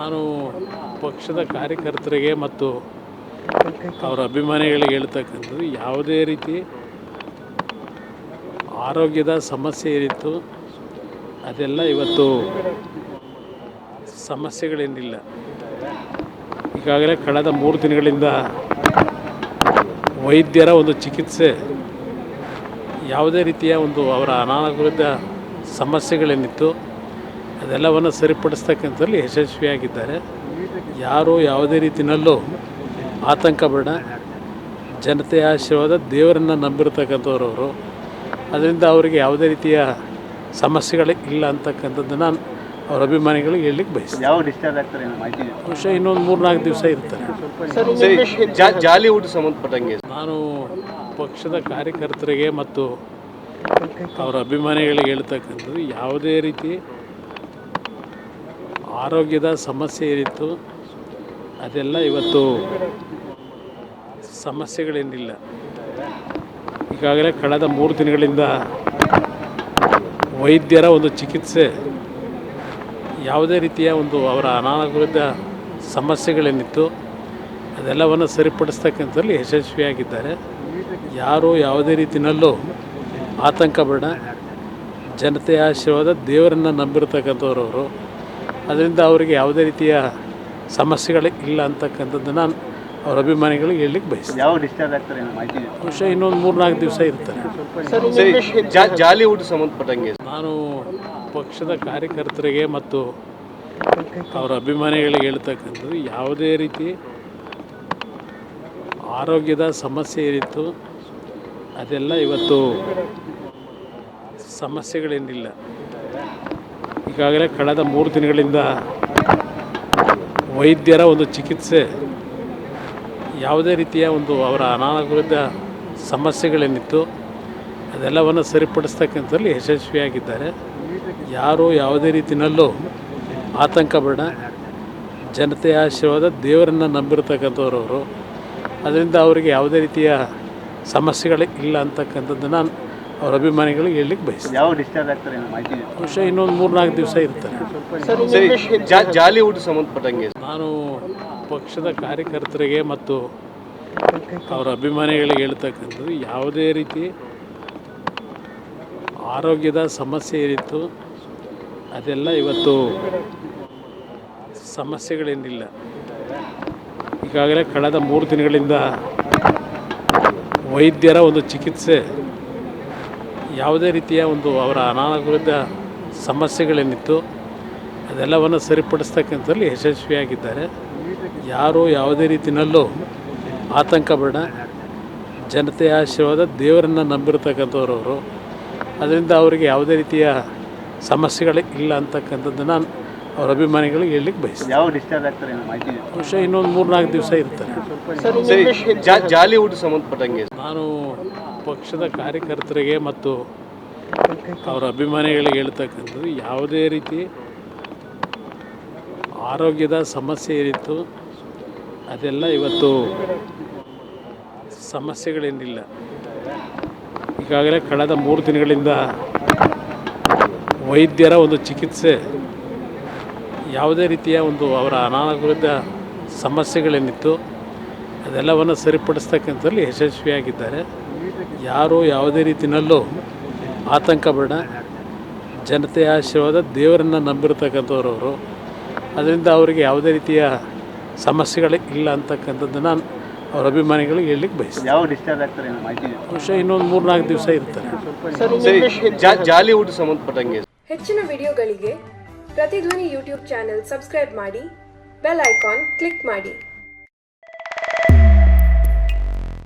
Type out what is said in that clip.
ನಾನು ಪಕ್ಷದ ಕಾರ್ಯಕರ್ತರಿಗೆ ಮತ್ತು ಅವರ ಅಭಿಮಾನಿಗಳಿಗೆ ಹೇಳ್ತಕ್ಕಂಥದ್ದು, ಯಾವುದೇ ರೀತಿ ಆರೋಗ್ಯದ ಸಮಸ್ಯೆ ಏನಿತ್ತು ಅದೆಲ್ಲ ಇವತ್ತು ಸಮಸ್ಯೆಗಳೇನಿಲ್ಲ. ಈಗಾಗಲೇ ಕಳೆದ 3 ದಿನಗಳಿಂದ ವೈದ್ಯರ ಒಂದು ಚಿಕಿತ್ಸೆ, ಯಾವುದೇ ರೀತಿಯ ಅವರ ಅನಾರೋಗ್ಯದ ಸಮಸ್ಯೆಗಳೇನಿತ್ತು ಅದೆಲ್ಲವನ್ನು ಸರಿಪಡಿಸ್ತಕ್ಕಂಥದ್ರಲ್ಲಿ ಯಶಸ್ವಿಯಾಗಿದ್ದಾರೆ. ಯಾರೂ ಯಾವುದೇ ರೀತಿಯಲ್ಲೂ ಆತಂಕ ಬೇಡ. ಜನತೆಯ ಆಶೀರ್ವಾದ, ದೇವರನ್ನು ನಂಬಿರ್ತಕ್ಕಂಥವ್ರು ಅವರು. ಅದರಿಂದ ಅವರಿಗೆ ಯಾವುದೇ ರೀತಿಯ ಸಮಸ್ಯೆಗಳಿಲ್ಲ ಅಂತಕ್ಕಂಥದ್ದನ್ನು ಅವರ ಅಭಿಮಾನಿಗಳಿಗೆ ಹೇಳಲಿಕ್ಕೆ ಬಯಸ್ತೀನಿ. ಯಾವ ಡಿಸ್ಚಾರ್ಜ್ ಆಗ್ತಾರೆ ಮಾಹಿತಿ? ಬಹುಶಃ ಇನ್ನೊಂದು 3-4 ದಿವಸ ಇರ್ತಾರೆ. ಜಾಲಿವುಡ್ ಸಂಬಂಧಪಟ್ಟಂಗೆ ನಾನು ಪಕ್ಷದ ಕಾರ್ಯಕರ್ತರಿಗೆ ಮತ್ತು ಅವರ ಅಭಿಮಾನಿಗಳಿಗೆ ಹೇಳ್ತಕ್ಕಂಥದ್ದು, ಯಾವುದೇ ರೀತಿ ಆರೋಗ್ಯದ ಸಮಸ್ಯೆ ಏನಿತ್ತು ಅದೆಲ್ಲ ಇವತ್ತು ಸಮಸ್ಯೆಗಳೇನಿಲ್ಲ. ಈಗಾಗಲೇ ಕಳೆದ 3 ದಿನಗಳಿಂದ ವೈದ್ಯರ ಒಂದು ಚಿಕಿತ್ಸೆ, ಯಾವುದೇ ರೀತಿಯ ಅವರ ಅನಾರೋಗ್ಯದ ಸಮಸ್ಯೆಗಳೇನಿತ್ತು ಅದೆಲ್ಲವನ್ನು ಸರಿಪಡಿಸ್ತಕ್ಕಂಥದ್ರಲ್ಲಿ ಯಶಸ್ವಿಯಾಗಿದ್ದಾರೆ. ಯಾರೂ ಯಾವುದೇ ರೀತಿಯಲ್ಲೂ ಆತಂಕ ಬೇಡ. ಜನತೆಯ ಆಶೀರ್ವಾದ, ದೇವರನ್ನು ನಂಬಿರ್ತಕ್ಕಂಥವ್ರು ಅವರು. ಅದರಿಂದ ಅವರಿಗೆ ಯಾವುದೇ ರೀತಿಯ ಸಮಸ್ಯೆಗಳಿಲ್ಲ ಅಂತಕ್ಕಂಥದ್ದನ್ನು ಅವರ ಅಭಿಮಾನಿಗಳಿಗೆ ಹೇಳಲಿಕ್ಕೆ ಬಯಸ್ತೀನಿ. ಯಾವ ಡಿಸ್ಚಾರ್ಜ್ ಆಗ್ತಾರೆ ಮಾಹಿತಿ? ಬಹುಶಃ ಇನ್ನೊಂದು 3-4 ದಿವಸ ಇರ್ತಾರೆ. ಜಾಲಿವುಡ್ ಸಂಬಂಧಪಟ್ಟಂಗೆ ನಾನು ಪಕ್ಷದ ಕಾರ್ಯಕರ್ತರಿಗೆ ಮತ್ತು ಅವರ ಅಭಿಮಾನಿಗಳಿಗೆ ಹೇಳ್ತಕ್ಕಂಥದ್ದು, ಯಾವುದೇ ರೀತಿ ಆರೋಗ್ಯದ ಸಮಸ್ಯೆ ಏನಿತ್ತು ಅದೆಲ್ಲ ಇವತ್ತು ಸಮಸ್ಯೆಗಳೇನಿಲ್ಲ. ಈಗಾಗಲೇ ಕಳೆದ 3 ದಿನಗಳಿಂದ ವೈದ್ಯರ ಒಂದು ಚಿಕಿತ್ಸೆ, ಯಾವುದೇ ರೀತಿಯ ಅವರ ಅನಾರೋಗ್ಯದ ಸಮಸ್ಯೆಗಳೇನಿತ್ತು ಅದೆಲ್ಲವನ್ನು ಸರಿಪಡಿಸ್ತಕ್ಕಂಥದ್ರಲ್ಲಿ ಯಶಸ್ವಿಯಾಗಿದ್ದಾರೆ. ಯಾರೂ ಯಾವುದೇ ರೀತಿಯಲ್ಲೂ ಆತಂಕ ಬೇಡ. ಜನತೆಯ ಆಶೀರ್ವಾದ, ದೇವರನ್ನು ನಂಬಿರ್ತಕ್ಕಂಥವ್ರು ಅವರು. ಅದರಿಂದ ಅವರಿಗೆ ಯಾವುದೇ ರೀತಿಯ ಸಮಸ್ಯೆಗಳಿಲ್ಲ ಅಂತಕ್ಕಂಥದ್ದನ್ನು ಅವರ ಅಭಿಮಾನಿಗಳಿಗೆ ಹೇಳಲಿಕ್ಕೆ ಬಯಸ್ತೀನಿ. ಯಾವ ಡಿಸ್ಚಾರ್ಜ್ ಆಗ್ತಾರೆ ಮಾಹಿತಿ? ಬಹುಶಃ ಇನ್ನೊಂದು 3-4 ದಿವಸ ಇರ್ತಾರೆ. ಜಾಲಿವುಡ್ ಸಂಬಂಧಪಟ್ಟಂಗೆ ನಾನು ಪಕ್ಷದ ಕಾರ್ಯಕರ್ತರಿಗೆ ಮತ್ತು ಅವರ ಅಭಿಮಾನಿಗಳಿಗೆ ಹೇಳ್ತಕ್ಕಂಥದ್ದು, ಯಾವುದೇ ರೀತಿ ಆರೋಗ್ಯದ ಸಮಸ್ಯೆ ಏನಿತ್ತು ಅದೆಲ್ಲ ಇವತ್ತು ಸಮಸ್ಯೆಗಳೇನಿಲ್ಲ. ಈಗಾಗಲೇ ಕಳೆದ 3 ದಿನಗಳಿಂದ ವೈದ್ಯರ ಒಂದು ಚಿಕಿತ್ಸೆ, ಯಾವುದೇ ರೀತಿಯ ಅವರ ಅನಾರೋಗ್ಯದ ಸಮಸ್ಯೆಗಳೇನಿತ್ತು ಅದೆಲ್ಲವನ್ನು ಸರಿಪಡಿಸ್ತಕ್ಕಂಥದ್ರಲ್ಲಿ ಯಶಸ್ವಿಯಾಗಿದ್ದಾರೆ. ಯಾರೂ ಯಾವುದೇ ರೀತಿಯಲ್ಲೂ ಆತಂಕ ಬೇಡ. ಜನತೆಯ ಆಶೀರ್ವಾದ, ದೇವರನ್ನು ನಂಬಿರ್ತಕ್ಕಂಥವ್ರು ಅವರು. ಅದರಿಂದ ಅವರಿಗೆ ಯಾವುದೇ ರೀತಿಯ ಸಮಸ್ಯೆಗಳಿಲ್ಲ ಅಂತಕ್ಕಂಥದ್ದನ್ನು ಅವರ ಅಭಿಮಾನಿಗಳಿಗೆ ಹೇಳಲಿಕ್ಕೆ ಬಯಸ್ತೀನಿ. ಯಾವ ಡಿಸ್ಚಾರ್ಜ್ ಆಗ್ತಾರೆ ಮಾಹಿತಿ? ಬಹುಶಃ ಇನ್ನೊಂದು 3-4 ದಿವಸ ಇರ್ತಾರೆ. ಜಾಲಿವುಡ್ ಸಂಬಂಧಪಟ್ಟಂಗೆ ನಾನು ಪಕ್ಷದ ಕಾರ್ಯಕರ್ತರಿಗೆ ಮತ್ತು ಅವರ ಅಭಿಮಾನಿಗಳಿಗೆ ಹೇಳ್ತಕ್ಕಂಥದ್ದು, ಯಾವುದೇ ರೀತಿ ಆರೋಗ್ಯದ ಸಮಸ್ಯೆ ಏನಿತ್ತು ಅದೆಲ್ಲ ಇವತ್ತು ಸಮಸ್ಯೆಗಳೇನಿಲ್ಲ. ಈಗಾಗಲೇ ಕಳೆದ 3 ದಿನಗಳಿಂದ ವೈದ್ಯರ ಒಂದು ಚಿಕಿತ್ಸೆ, ಯಾವುದೇ ರೀತಿಯ ಅವರ ಅನಾರೋಗ್ಯದ ಸಮಸ್ಯೆಗಳೇನಿತ್ತು ಅದೆಲ್ಲವನ್ನು ಸರಿಪಡಿಸ್ತಕ್ಕಂಥದ್ರಲ್ಲಿ ಯಶಸ್ವಿಯಾಗಿದ್ದಾರೆ. ಯಾರೂ ಯಾವುದೇ ರೀತಿಯಲ್ಲೂ ಆತಂಕ ಬೇಡ. ಜನತೆಯ ಆಶೀರ್ವಾದ, ದೇವರನ್ನು ನಂಬಿರ್ತಕ್ಕಂಥವ್ರು ಅವರು. ಅದರಿಂದ ಅವರಿಗೆ ಯಾವುದೇ ರೀತಿಯ ಸಮಸ್ಯೆಗಳಿಲ್ಲ ಅಂತಕ್ಕಂಥದ್ದನ್ನು ಅವರ ಅಭಿಮಾನಿಗಳಿಗೆ ಹೇಳಲಿಕ್ಕೆ ಬಯಸ್ತೀನಿ. ಯಾವ ಡಿಸ್ಚಾರ್ಜ್ ಆಗ್ತಾರೆ ಮಾಹಿತಿ? ಬಹುಶಃ ಇನ್ನೊಂದು 3-4 ದಿವಸ ಇರ್ತಾರೆ. ಜಾಲಿವುಡ್ ಸಂಬಂಧಪಟ್ಟಂಗೆ ಹೆಚ್ಚಿನ ವಿಡಿಯೋಗಳಿಗೆ ಪ್ರತಿಧ್ವನಿ ಯೂಟ್ಯೂಬ್ ಚಾನೆಲ್ ಸಬ್ಸ್ಕ್ರೈಬ್ ಮಾಡಿ, ಬೆಲ್ ಐಕಾನ್ ಕ್ಲಿಕ್ ಮಾಡಿ.